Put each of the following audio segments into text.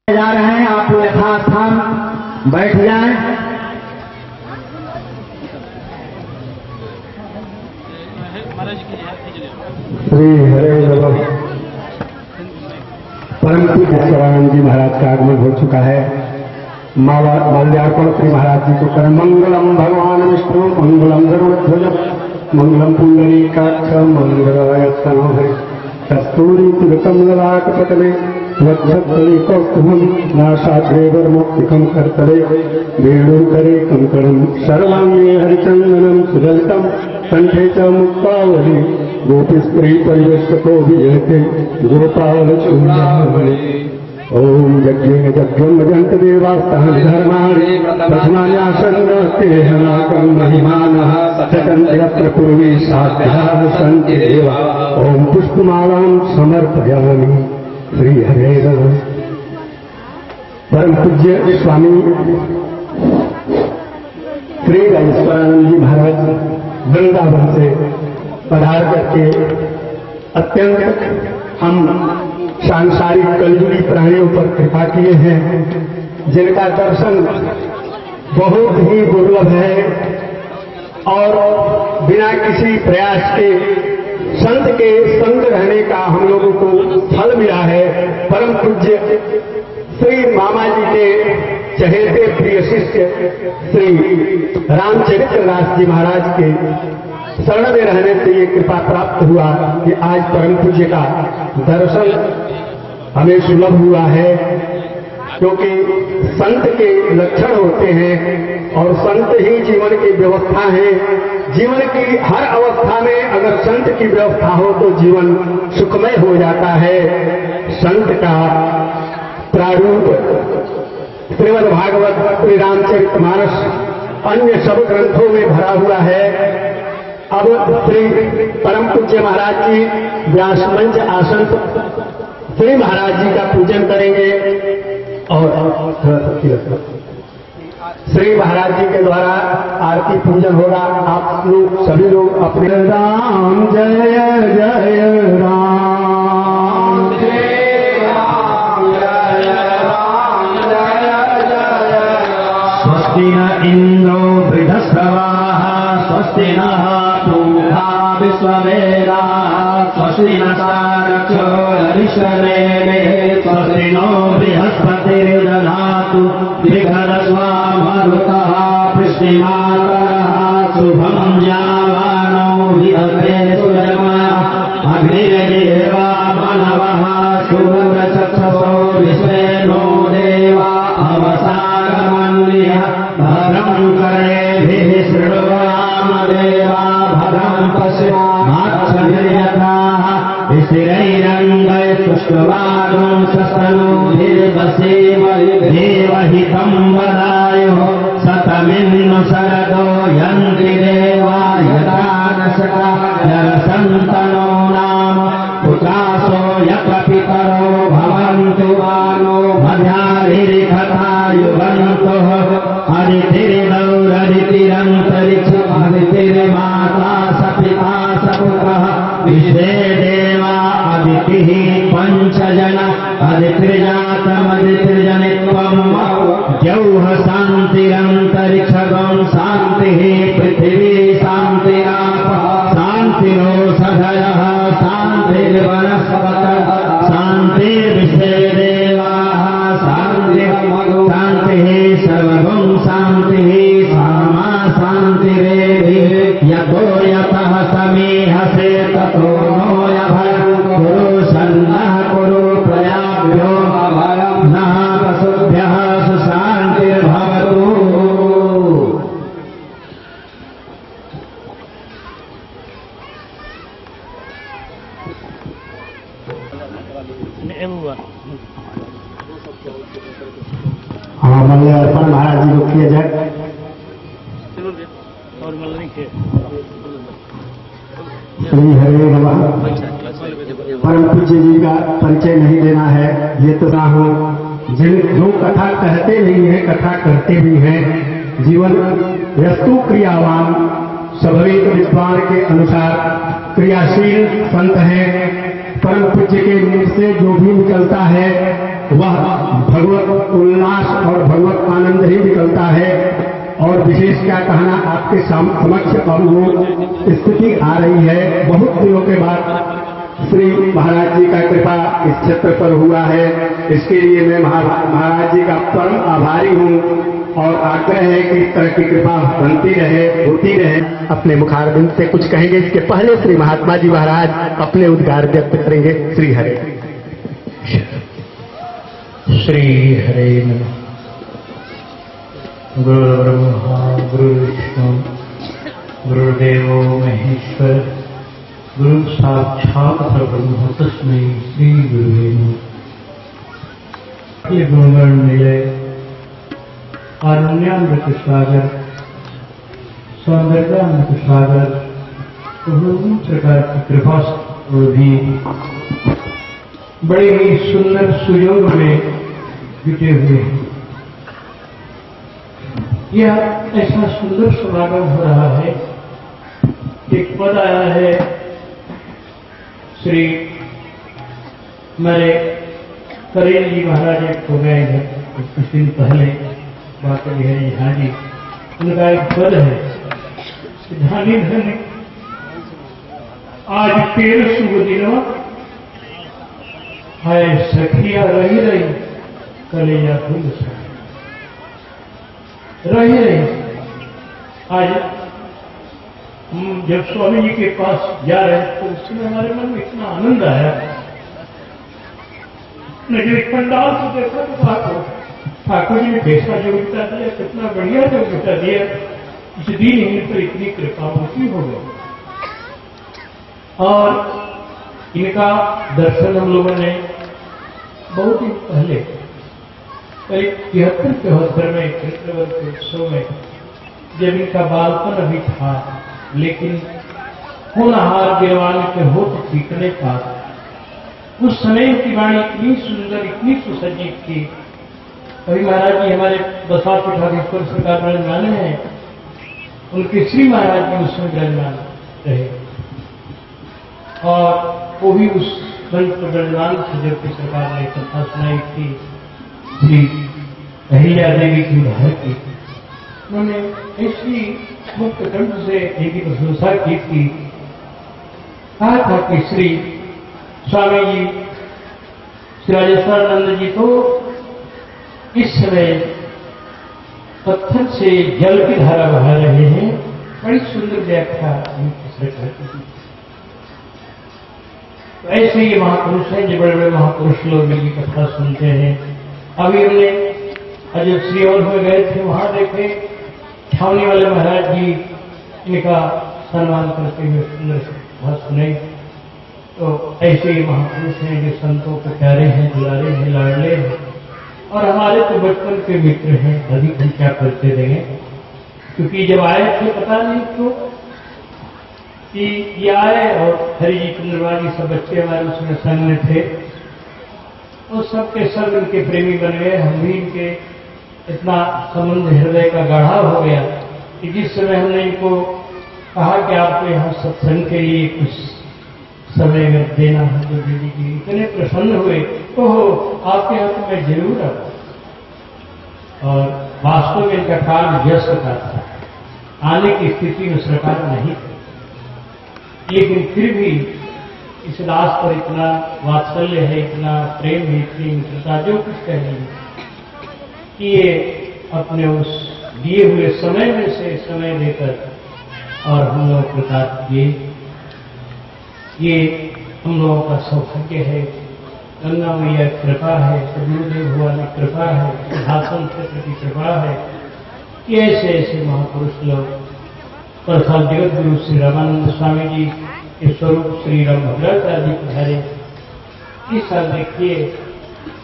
जा रहे हैं, आप यथास्थान बैठ जाएं। श्री हरे नमः। परम पूज्य शिवानंद जी महाराज का आगमन हो चुका है। माल्यार्पण श्री महाराज जी को करें। मंगलम भगवान विष्णु मंगलम गरुड़ध्वज मंगलम पुंडरीकाक्ष मंगलाय तनोहरि कस्तूरी तिलकमललाटपटले वक्षस्थले कौस्तुभं नासाग्रेवर्मुक्तिकं कर्तले वेणुकरे कंकणं सर्वाङ्गे हरिचन्दनं सुदलितं कण्ठे च मुक्तावली गोपीस्त्री परिवेष्टको विजयते गोपालचूडावली। ओम यज्ञेन यज्ञं भजन्त देवास्तः धर्माणि प्रथमान्यासन्नस्तेहनाकं महिमानः सचन्ति यत्र पूर्वे साध्याः सन्ति देवा। ओम पुष्पमालां समर्पयामि। श्री हरे नमः। परम पूज्य स्वामी श्री ईश्वरानंद जी महाराज वृंदावन से पधार करके अत्यंत हम सांसारिक कलयुगी प्राणियों पर कृपा किए हैं, जिनका दर्शन बहुत ही दुर्लभ है और बिना किसी प्रयास के संत के संग रहने का हम लोगों को फल मिला है। परम पूज्य श्री मामा जी के चहेते प्रिय शिष्य श्री रामचरित्र दास जी महाराज के शरण में रहने से ये कृपा प्राप्त हुआ कि आज परम पूज्य का दर्शन हमें सुलभ हुआ है, क्योंकि संत के लक्षण होते हैं और संत ही जीवन की व्यवस्था है। जीवन की हर अवस्था में अगर संत की व्यवस्था हो तो जीवन सुखमय हो जाता है। संत का प्रारूप श्रीमद् भागवत श्री रामचरितमानस अन्य सब ग्रंथों में भरा हुआ है। अब श्री परम पूज्य महाराज जी व्यास मंच आसन श्री महाराज जी का पूजन करेंगे और श्री महाराज जी के द्वारा आरती पूजन होगा। आप लोग सभी लोग अपने राम जय जय राम जय राम जय राम जय जय। स्वस्ति न इंद्रो बृहस्पतिः स्वस्ति नः पूषा विश्ववेदाः स्वस्ति नस्तारक्षो अरिष्टनेमिः स्वस्ति नो बृहस्पतिर्दधातु दिग्भरस्वामरुतः पुष्टिमातरः शुभं जावानो विदधे सुजमः अग्निर्देवा मानवः सुवर्णचक्षुषो विश्वेनो देवा अवसागमन्यः भद्रं करेभिः शृण्वयाम देवा भद्रं पश्येमाक्षभिर्यथाः स्थिरैरङ्गैः पुष्पवागं सस्तनूभिर्वसेमहि देवहितं वदायुः शतमिन्नु शरदो यन्ति देवा यथा नशका जरसन्तनो नाम पुत्रासो यत्पितरो भवन्तु वानो मध्याभिरिखता युवन्तुः हरितिरन्तरिक्षमहरितिर्माता सपिता सपुत्रः विश्वे देवा अदितिः पञ्चजन अदितिर्जातमदितिर्जनित्वम् द्यौः शान्तिरन्तरिक्षगं शान्तिः पृथिवी शान्तिरापः शान्तिरोषधयः शान्तिर्वनस्पतयः शान्तिर्विश्वे देवाः शान्तिः सर्वगं शान्तिः सामा शान्तिरेभिः यतो यतः समीहसे ततो नो यभयं कुरु सन्नः कुरु प्रयाभ्यो अभयं नः पशुभ्यः सुशान्तिर्भवतु। हाँ मल्यार्पण महाराज जी को किया जाए। श्री हरे नमः। परम पूज्य जी का परिचय नहीं देना है, ये तो ना हो। जो कथा कहते नहीं है कथा करते भी हैं। जीवन वस्तु क्रियावान स्वाभाविक विद्वान के अनुसार क्रियाशील संत है। परम पूज्य के मुख से जो भी निकलता है वह भगवत उल्लास और भगवत आनंद ही निकलता है। और विशेष क्या कहना, आपके समक्ष अब वो स्थिति आ रही है। बहुत दिनों के बाद श्री महाराज जी का कृपा इस क्षेत्र पर हुआ है। इसके लिए मैं महाराज जी का परम आभारी हूँ और आग्रह है कि इस तरह की कृपा बनती रहे, होती रहे। अपने मुखारबिंद से कुछ कहेंगे, इसके पहले श्री महात्मा जी महाराज अपने उद्गार व्यक्त करेंगे। श्री हरे श्री हरे नमः। गुरु ब्रह्मा गुरु विष्णु गुरुदेवो महेश्वर गुरु साक्षात् परब्रह्म तस्मै श्री गुरुवे नमः। ये गुणगण मिले आरण्यामृत सागर सौंदर्यामृत सागर विभिन्न प्रकार की कृपा और भी बड़े ही सुंदर सुयोग में जुटे हुए हैं। यह ऐसा सुंदर समागम हो रहा है। एक पद आया है श्री मेरे करेल जी महाराज एक हो गए हैं कुछ दिन पहले, बात बिहारी झा जी, उनका एक पद है, धानी धन आज तेर शुभ दिनों है सखिया रही रही कलेजा फूल रही रही। आज हम जब स्वामी जी के पास जा रहे तो उस समय हमारे मन में इतना आनंद आया। मैं जब पंडाल को देखा तो ठाकुर जी ने कैसा योग्यता दिया, कितना बढ़िया योग्यता दिया। इस दिन ही तो इतनी कृपामूर्ति हो गई। और इनका दर्शन हम लोगों ने बहुत दिन पहले करीब 73-74 में कृष्णवर्ग के उत्सव में, जब इनका बालपन अभी था, लेकिन होनहार गिरवान के होठ सीखने का उस समय की वाणी इतनी सुंदर, इतनी सुसज्जित थी। अभी महाराज जी हमारे बसा पीठाधीश्वर सरकार ब्रजमान हैं, उनके श्री महाराज जी उसमें ब्रजमान रहे और वो भी उस मंच पर ब्रजमान से जब की सरकार ने कथा सुनाई थी श्री अहिल्या देवी की उधार की, उन्होंने ऐसी मुक्त कंठ से इनकी प्रशंसा की थी। कहा था कि श्री स्वामी जी श्री राजेश्वरानंद जी तो इस समय पत्थर से जल की धारा बहा रहे हैं। बड़ी सुंदर व्याख्या उनकी सरकार की। तो ऐसे ये महापुरुष हैं, जो बड़े बड़े महापुरुष लोग इनकी कथा सुनते हैं। अभी हमने जब श्रीऔर में गए थे, वहां देखे छावनी वाले महाराज जी इनका सम्मान करते हुए सुंदर कथा सुने। तो ऐसे ही महापुरुष हैं जो संतों के प्यारे हैं, दुलारे हैं, लाडले हैं और हमारे तो बचपन के मित्र हैं। अधिक हम क्या करते देंगे, क्योंकि जब आए थे पता नहीं क्यों कि ये आए और हरि जी चंद्रमा जी सब बच्चे हमारे उसमें संग में थे और सबके सब इनके प्रेमी बन गए। हम भी इनके इतना संबंध हृदय का गाढ़ा हो गया कि जिस समय हमने इनको कहा कि आपको यहाँ सत्संग के लिए कुछ समय में देना है तो दे दीजिए, इतने प्रसन्न हुए। ओहो, आपके यहाँ तो मैं जरूर आऊँ। और वास्तव में इनका काल व्यस्त का था, आने की स्थिति में सरकार नहीं थी, लेकिन फिर भी इस दास पर इतना वात्सल्य है, इतना प्रेम है, इतनी मित्रता, जो कुछ कह रही है कि ये अपने उस दिए हुए समय में से समय देकर और हम लोग प्रताप किए। ये हम लोगों का सौभाग्य है, गंगा मैया कृपा है, गुरुदेव भगवान की कृपा है, सिंहासन क्षेत्र की कृपा है कि ऐसे ऐसे महापुरुष लोग प्रसाद जगत गुरु श्री रामानंद स्वामी जी के स्वरूप श्री राम भद्राचार्य जी पधारे। इस साल देखिए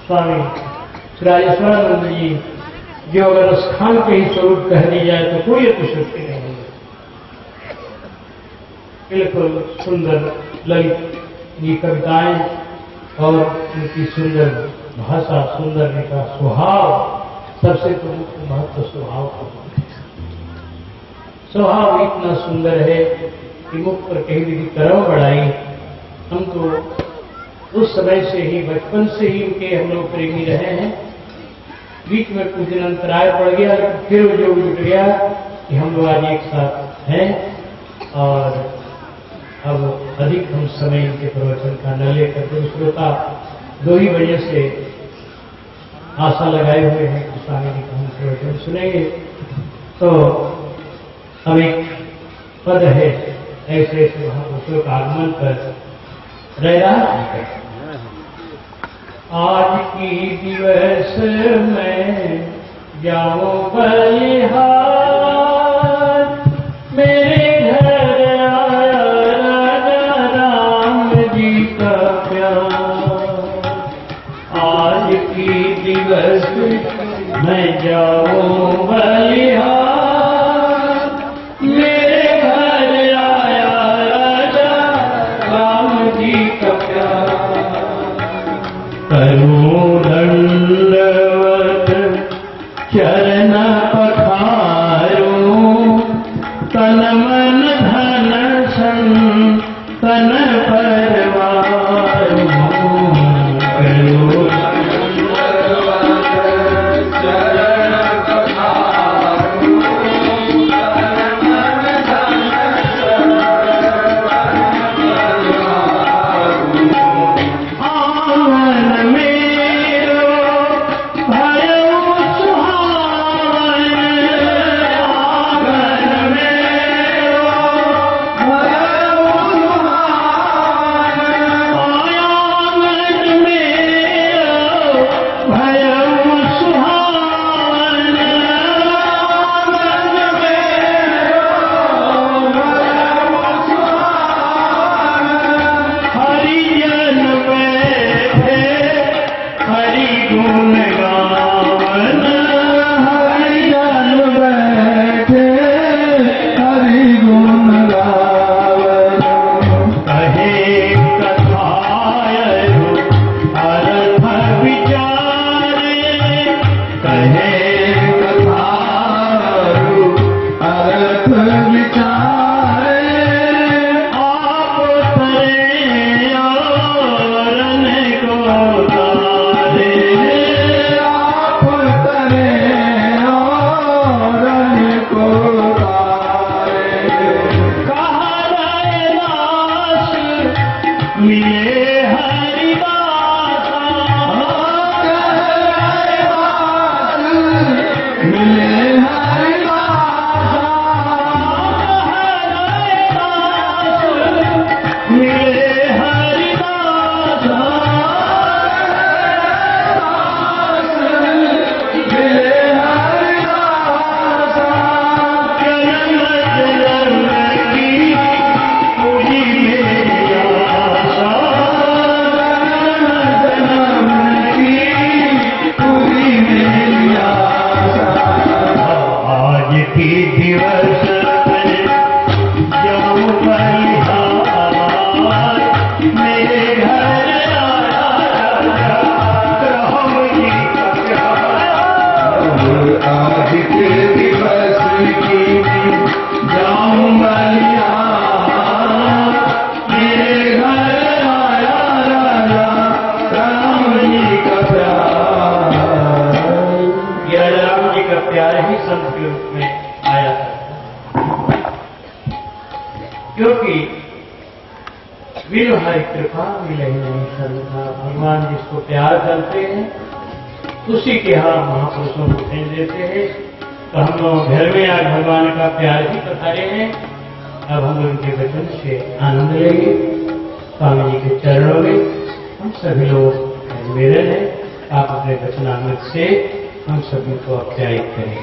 स्वामी श्री राजेश्वरानंद जी, जो अगर स्थान के ही स्वरूप कह दी जाए तो कोई अतिशक्ति नहीं है। बिल्कुल सुंदर ललित की कविताएं और उनकी सुंदर भाषा, सुंदर का स्वभाव, सबसे प्रमुख महत्व स्वभाव का। स्वभाव इतना सुंदर है कि मुख पर कहीं भी कर्म बढ़ाई। हम तो उस समय से ही, बचपन से ही उनके हम लोग प्रेमी रहे हैं बीच में कुछ दिन अंतराय पड़ गया, फिर वो जो जुट गया कि हम लोग आज एक साथ हैं और अब अधिक हम समय इनके प्रवचन का न लेकर के श्रोता दो ही वजह से आशा लगाए हुए हैं कि स्वामी जी का हम प्रवचन सुनेंगे। तो अब एक पद है ऐसे ऐसे महापुरुषों का आगमन पर रैदास आज की दिवस में जाओ बलिहार मेरे घर आया राजा राम जी का प्यार। आज की दिवस में जाओ बलिहार मेरे घर आया राजा राम जी का प्यार। करूं दंडवत चरण पखारूं तन मन धन सन तन परवारूं। करूं चरण पखारूं क्योंकि वीर हमारी कृपा मिले नहीं सर्वथा। भगवान जिसको प्यार करते हैं उसी के यहाँ महापुरुषों को भेज देते हैं। तो हम लोग घर में आज भगवान का प्यार ही पधारे हैं। अब हम उनके वचन से आनंद लेंगे। स्वामी जी के चरणों में हम सभी लोग निवेदन है आप अपने वचनामृत से हम सभी को आप्यायित करें।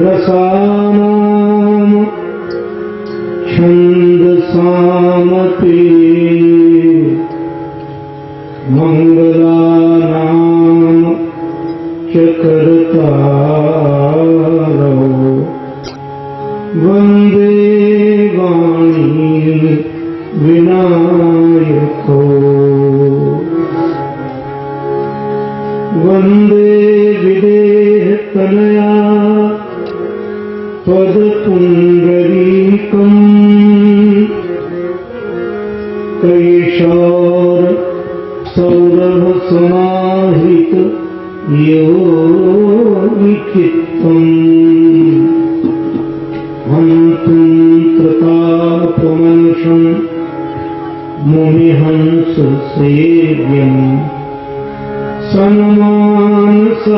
रसानां छन्दसामपि विनायको वंदे विदेहतनया पदपुण्डरीकम् कैशोर सौरभ समाहित योगिचित्तम् हन्तुं प्रतापमंशं मुनिहंस सेव्यम् सन्मानसाय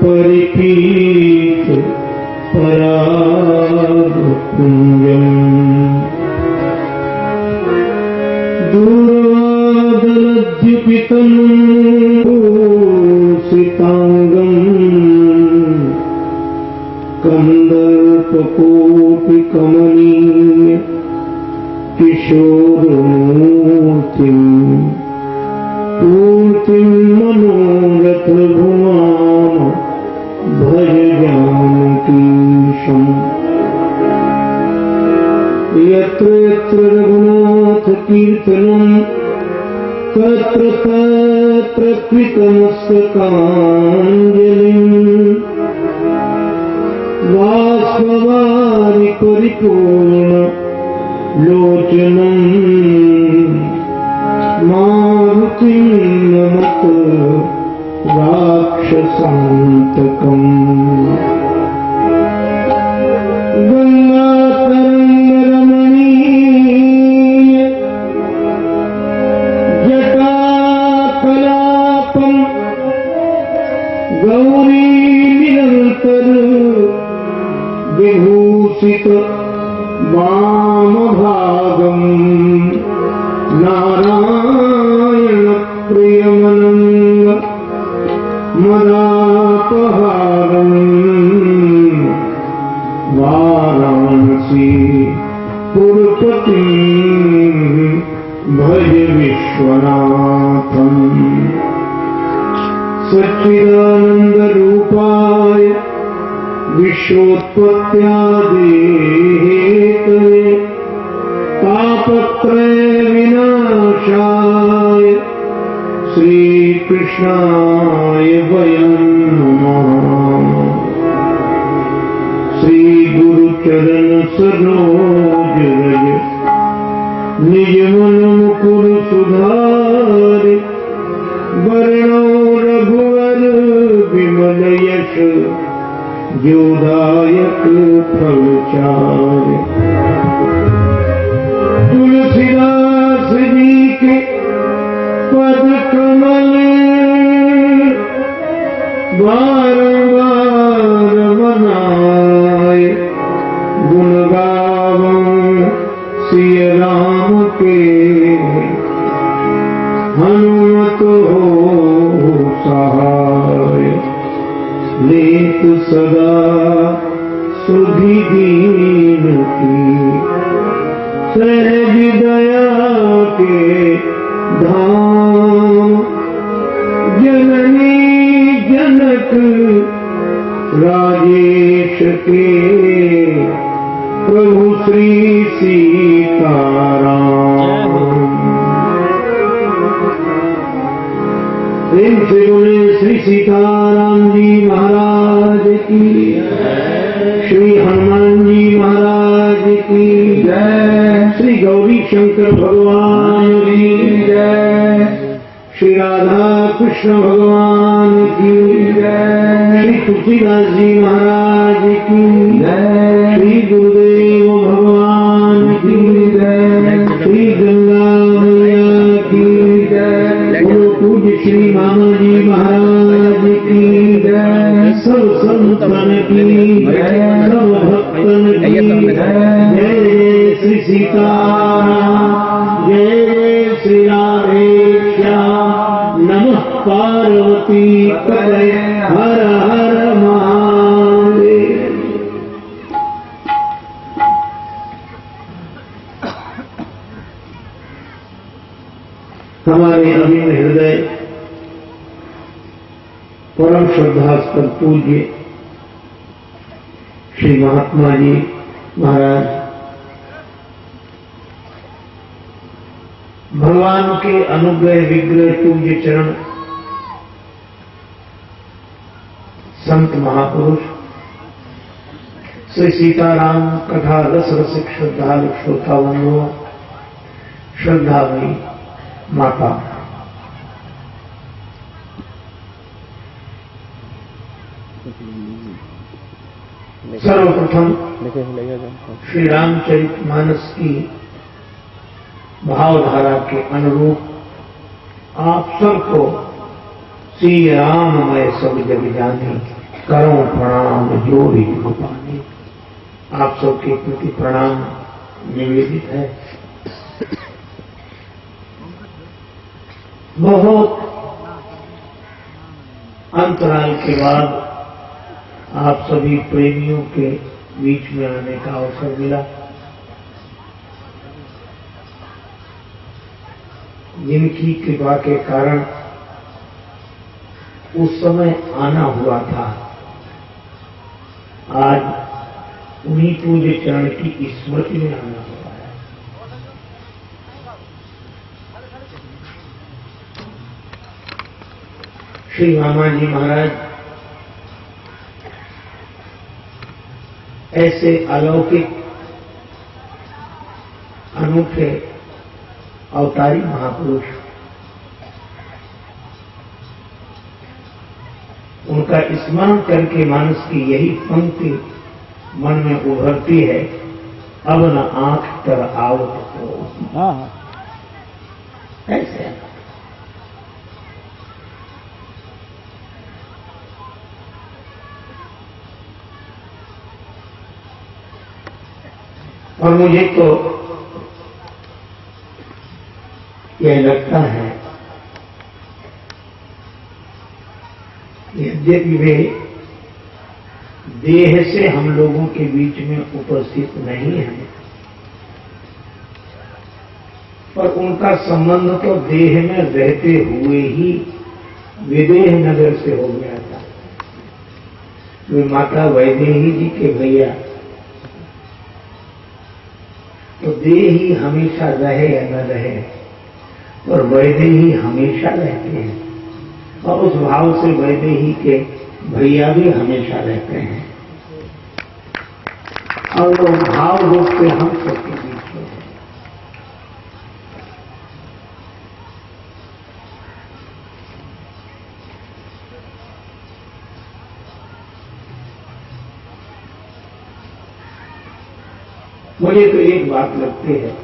परिपीत परागपुण्यम् दूरादलद्युपितम् सितांगम् कंदर्पकोटिकमनीय किशोरमूर्तिम् पूर्तिं मनोरथभुवाम भज जानकीशम् यत्र यत्र रघुनाथ कीर्तनम् तत्र तत्र कृतमस्तकाञ्जलिम् वास्मवारि परिपूर्ण लोचनम् मारुतिं नमत राक्षसान्तकम् गंगातरङ्गरमणीय जटाकलापम् गौरी निरन्तर विभूषित वामभागम् नारायण प्रियमनंग मदापहारम् वाराणसी पुरपतिम् भज विश्वनाथम् सच्चिदानंद रूपाय विश्वोत्पत्त्यादिहेतवे तापत्रय विनाशाय श्रीकृष्णाय वयं नमः। श्री गुरुचरण सरोज रज निज मन मुकुर सुधारि वरणो रघुवर विमल यश जोदायक फलचारि तुलसीदास जी के पद कमल बारंबार मनाए गुण गावं सिय राम के हनुमत हो सहाय लेत सदा सुधि दीन की सहज दया के धाम जननी जनक राजेश के प्रभु श्री सीताराम। प्रेम से बोले श्री सीताराम जी महाराज की, श्री हनुमान जी महाराज की जय, श्री गौरी शंकर भगवान की जय, श्री राधा कृष्ण भगवान की जय, श्री तुलसीदास जी महाराज की जय, श्री गुरुदेव भगवान की जय, श्री गंगा मैया की जय, पूज्य श्री मामा जी महाराज की जय, सब संतन की जय, सब भक्तन की जय, जय श्री सीताराम, जय श्री राधे श्याम, नमः पार्वती पतये, हर हर महादेव। हमारे अभिन्न हृदय परम श्रद्धास्पद पूज्य श्री महात्मा जी महाराज भगवान के अनुग्रह विग्रह पूज्य चरण संत महापुरुष श्री सीताराम कथा रस रसिक श्रद्धालु श्रोतावंदो, श्रद्धामयी माता, सर्वप्रथम श्री रामचरितमानस की भावधारा के अनुरूप आप सबको श्री राममय सब जग जाने करो प्रणाम जोड़ी पाने, आप सबके प्रति प्रणाम निवेदित है। बहुत अंतराल के बाद आप सभी प्रेमियों के बीच में आने का अवसर मिला। जिनकी कृपा के कारण उस समय आना हुआ था, आज उन्हीं पूज्य चरण की स्मृति में आना हुआ है। श्री मामा जी महाराज ऐसे अलौकिक अनूठे अवतारी महापुरुष, उनका स्मरण करके मानस की यही पंक्ति मन में उभरती है, अब न आंख तर आवत हो। ऐसे और मुझे तो यह लगता है यद्यपि वे देह से हम लोगों के बीच में उपस्थित नहीं है, पर उनका संबंध तो देह में रहते हुए ही विदेह नगर से हो गया था। वे माता वैदेही जी के भैया, तो देह ही हमेशा रहे या न रहे, और वैदेही हमेशा रहते हैं, और उस भाव से वैदेही के भैया भी हमेशा रहते हैं, और वो भाव रूप से हम सबके बीच में है। मुझे तो एक बात लगती है,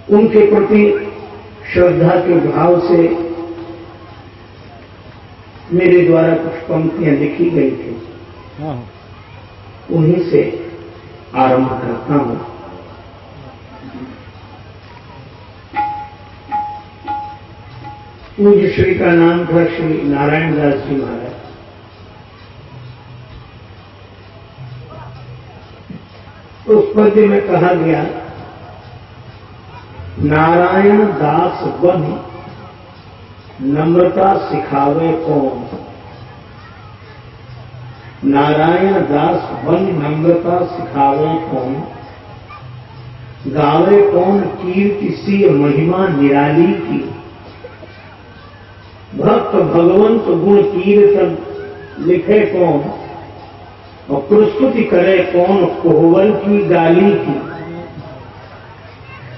उनके प्रति श्रद्धा के भाव से मेरे द्वारा कुछ पंक्तियां लिखी गई थी, उन्हीं से आरंभ करता हूं। पूज्य श्री का नाम था श्री नारायण दास जी महाराज। उस पद्य में कहा गया, नारायण दास बन नम्रता सिखावे कौन, नारायण दास बन नम्रता सिखावे कौन, गावे कौन कीर्ति सी महिमा निराली की, भक्त भगवंत गुण कीर्तन लिखे कौन, और प्रस्तुति करे कौन कोहवल की गाली की,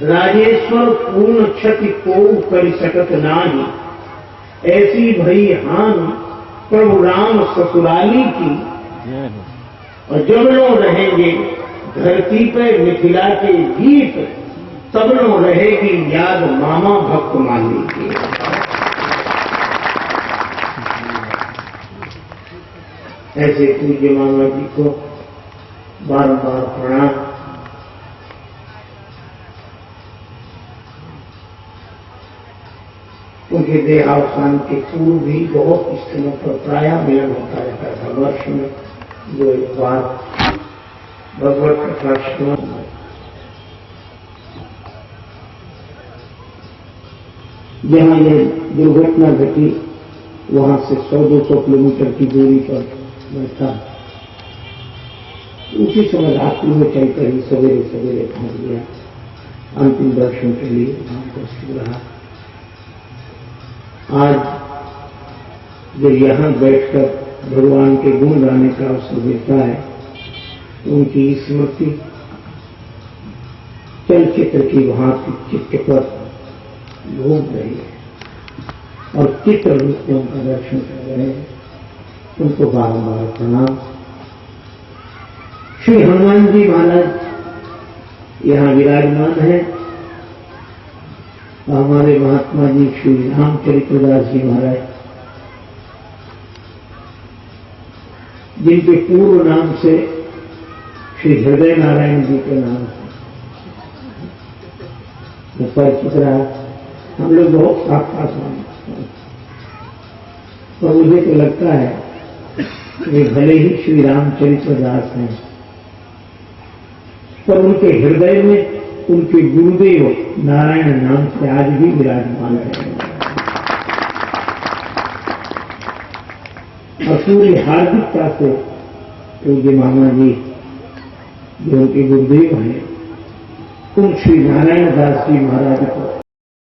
राजेश्वर पूर्ण क्षति को कर सकत नाही, ऐसी भई हान प्रभु राम ससुराली की, और जब लोग रहेंगे धरती पे मिथिला के गीत, तब लोग रहेगी याद मामा भक्त माली की। ऐसे पूज्य मामा जी को बार-बार प्रणाम। उनके देहावसान के पूर्व भी बहुत स्थलों पर प्राय मिलन होता रहता था। वर्ष में 2 बार भगवत कथा श्रवण। जहां ये दुर्घटना घटी वहां से 100-200 किलोमीटर की दूरी पर बैठा, उसी समय रात्रि में चलकर ही सवेरे सवेरे पहुंच गया। अंतिम दर्शन के लिए हमको उपस्थित रहा। आज जब यहाँ बैठकर भगवान के गुण गाने का अवसर मिलता है तो उनकी स्मृति चलचित्र की भांति चित्त पर घूम रही है और चित्र रूप में उनका दर्शन कर रहे हैं। उनको बारंबार प्रणाम। श्री हनुमान जी महाराज यहाँ विराजमान है। हमारे महात्मा जी श्री रामचरित्रदास जी महाराज, जिनके पूर्व नाम से श्री हृदय नारायण जी के नाम से परिचित रहा। हम लोग बहुत साक्षात मानते हैं और मुझे तो लगता है वे भले ही श्री रामचरित्रदास हैं पर उनके हृदय में उनके गुरुदेव नारायण नाम से आज भी विराजमान है और पूरी हार्दिकता से पूज्य मामा जी जो उनके गुरुदेव हैं उन श्री नारायण दास जी महाराज को